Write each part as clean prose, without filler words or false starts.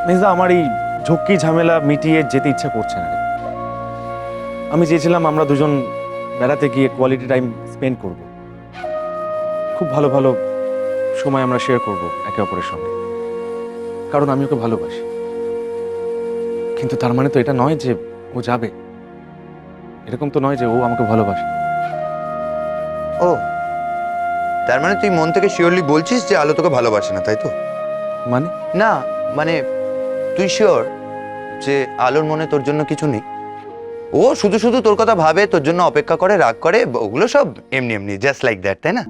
মেজদা, আমার এই ঝক্কি ঝামেলা মিটিয়ে যেতে ইচ্ছা করছে না। আমি চেয়েছিলাম আমরা দুজন বেড়াতে গিয়ে কোয়ালিটি টাইম স্পেন্ড করব, খুব ভালো ভালো সময় আমরা শেয়ার করব একে অপরের সঙ্গে, কারণ আমি ওকে ভালোবাসি। কিন্তু তার মানে তো এটা নয় যে ও যাবে, এরকম তো নয় যে ও আমাকে ভালোবাসে। ও, তার মানে তুই মন থেকে শিওরলি বলছিস যে আলো তোকে ভালোবাসে না, তাই তো? মানে না মানে তুই শিওর যে আলোর মনে তোর জন্য কিছু নেই? ও শুধু শুধু তোর কথা ভাবে, তোর জন্য অপেক্ষা করে, রাগ করে, ওগুলো সব এমনি এমনি, জাস্ট লাইক দ্যাট, তাই না?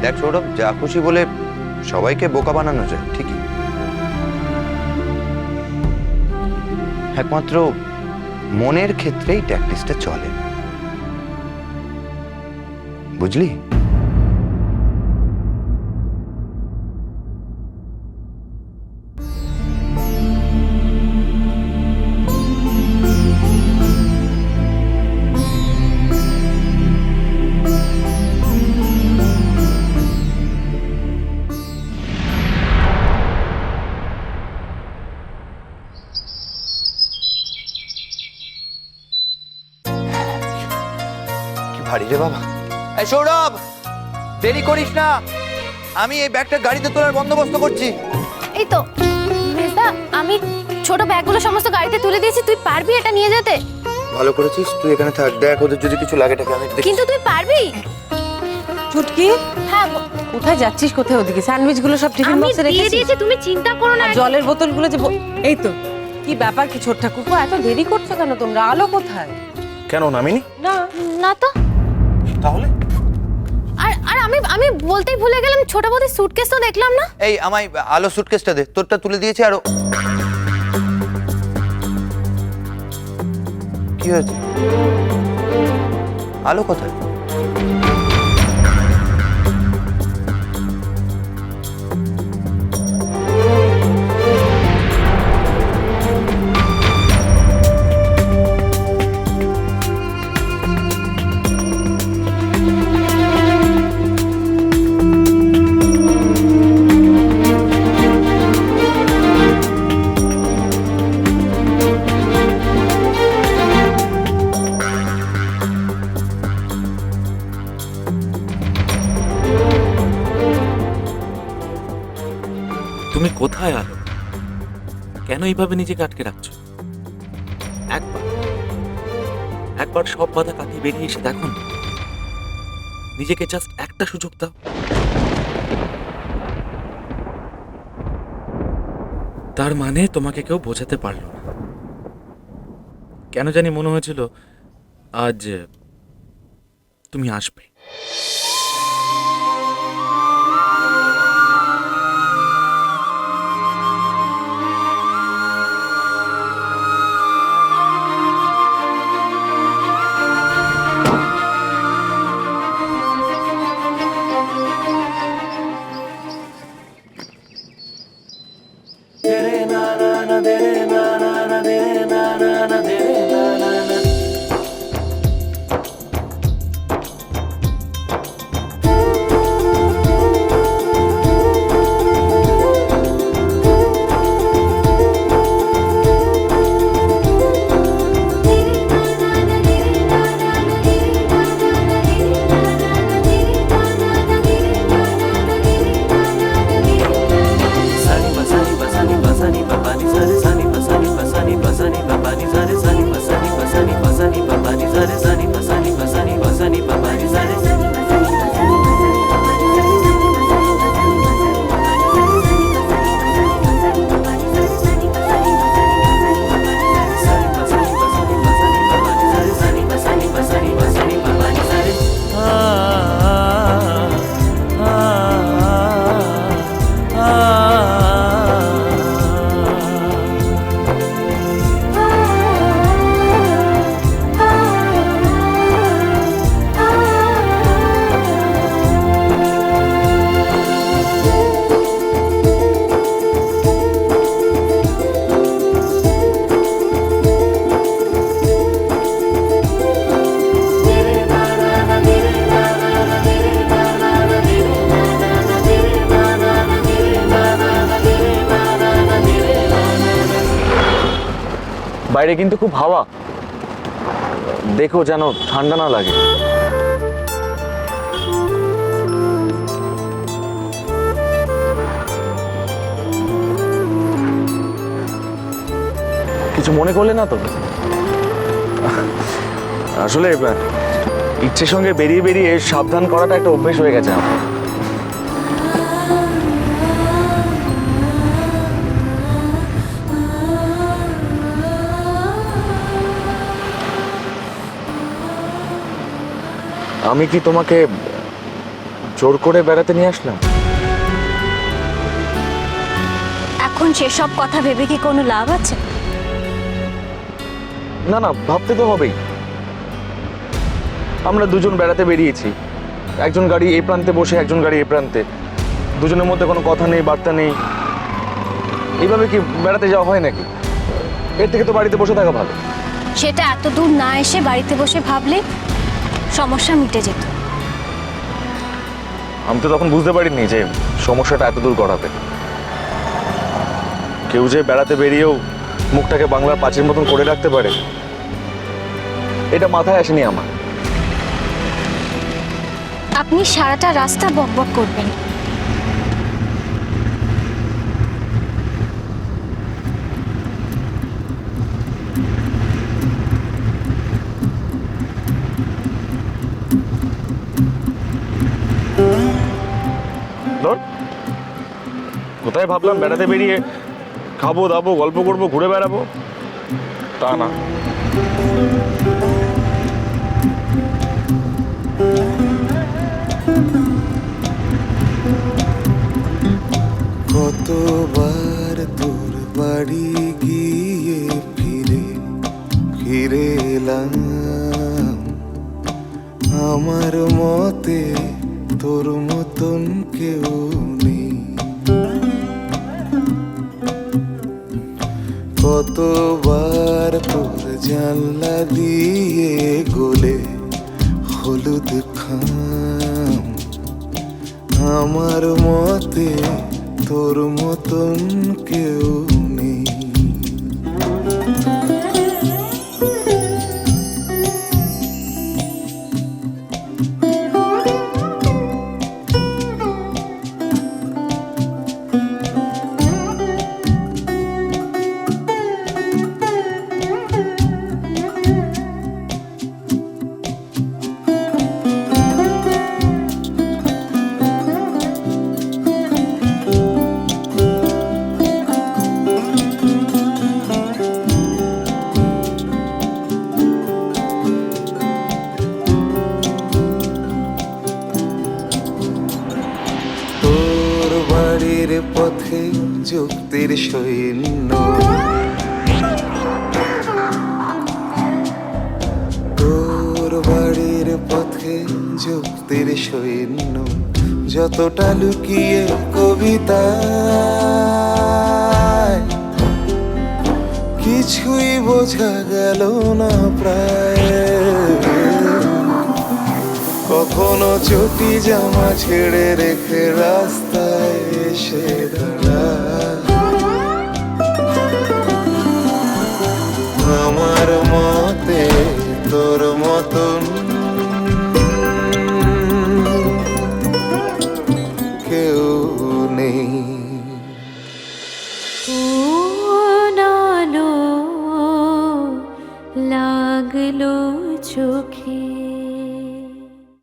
দেখ সৌরভ, যা খুশি বলে সবাইকে বোকা বানানো যায় ঠিকই, একমাত্র মনের ক্ষেত্রেই ট্যাকটিসটা চলে, বুঝলি? ভারী রে বাবা। এই সৌরভ, দেরি করিস না, আমি এই ব্যাগটা গাড়িতে তোলার বন্দোবস্ত করছি। এই তো মেজদা, আমি ছোট ব্যাগগুলো সমস্ত গাড়িতে তুলে দিয়েছি, তুই পারবি এটা নিয়ে যেতে? ভালো করেছিস, তুই এখানে থাক, দেখ ওদের যদি কিছু লাগে থাকে আমি দেখছি। কিন্তু তুই পারবি? চুটকি, হ্যাঁ কোথায় যাচ্ছিস? কোথায়? ওদিকে স্যান্ডউইচ গুলো সব টিফিন আমি বক্সে দিয়ে রেখেছিস? দিয়েছি, তুমি চিন্তা করো না। আর জলের বোতলগুলো যে এই তো, কি ব্যাপার কি ছোট ঠাকুরপো, এত দেরি করছো কেন তোমরা? আলো কোথায়? কেন নামিনি? না না তো। তাহলে আর আর আমি বলতেই ভুলে গেলাম, ছোট বৌদির সুটকেস তো দেখলাম না। এই আমায় আলো সুটকেসটা দে, তোরটা তুলে দিয়েছি। আরো কি হয়েছে? আলো কোথায়? তুমি কোথায় আলো? কেন এইভাবে নিজেকে আটকে রাখছো? একবার একবার সব বাধা কাটিয়ে বেরিয়ে এসে দেখো না, নিজেকে জাস্ট একটা সুযোগ দাও। তার মানে তোমাকে কেউ বোঝাতে পারলো না। কেন জানি মনে হয়েছিল আজ তুমি আসবে। বাইরে কিন্তু খুব হাওয়া, দেখো যেন ঠান্ডা না লাগে। কিছু মনে করলে না তো? আসলে ইচ্ছের সঙ্গে বেরিয়ে বেরিয়ে সাবধান করাটা একটা অভ্যেস হয়ে গেছে আমার। আমি কি তোমাকে জোর করে বেড়াতে নিয়ে আসলাম? এখন সেসব কথা ভেবে কি কোনো লাভ আছে? না না, ভাবতে তো হবেই। আমরা দুজন বেড়াতে বেরিয়েছি, একজন গাড়ি এই প্রান্তে বসে, একজন গাড়ি এই প্রান্তে, দুজনের মধ্যে কোনো কথা নেই, বার্তা নেই। এইভাবে কি বেড়াতে যাওয়া হয় নাকি? এর থেকে তো বাড়িতে বসে থাকা ভালো। সেটা এত দূর না এসে বাড়িতে বসে ভাবলে সমস্যা মিটে যেত। আমি তো তখন বুঝতে পারিনি যে সমস্যাটা এত দূর গড়াবে। কেউ যে বেড়াতে বেরিয়েও মুখটাকে বাংলার পাঁচের মতন করে রাখতে পারে, এটা মাথায় আসেনি আমার। আপনি সারাটা রাস্তা বকবক করবেন। ধর, কোথায় ভাবলাম বেড়াতে বেরিয়ে খাবো দাবো, গল্প করবো, ঘুরে বেড়াবো, তা না। কতবার তোর বাড়ি গিয়ে ফিরে ফিরে এলাম, আমার মতে তোর মতন কেউ নেই। কতবার তোর জানলা দিয়ে গলে হলুদ খাম, আমার মতে তোর মতন কেউ নেই। তোর বাড়ির পথে যুক্তির সৈন্য, তোর বাড়ির পথে যুক্তির সৈন্য, যতটা লুকিয়ে কবিতা কিছুই বোঝা গেল না প্রায়। কখনো চটি জামা ছেড়ে রেখে রাস্তায় এসে দাঁড়ায়,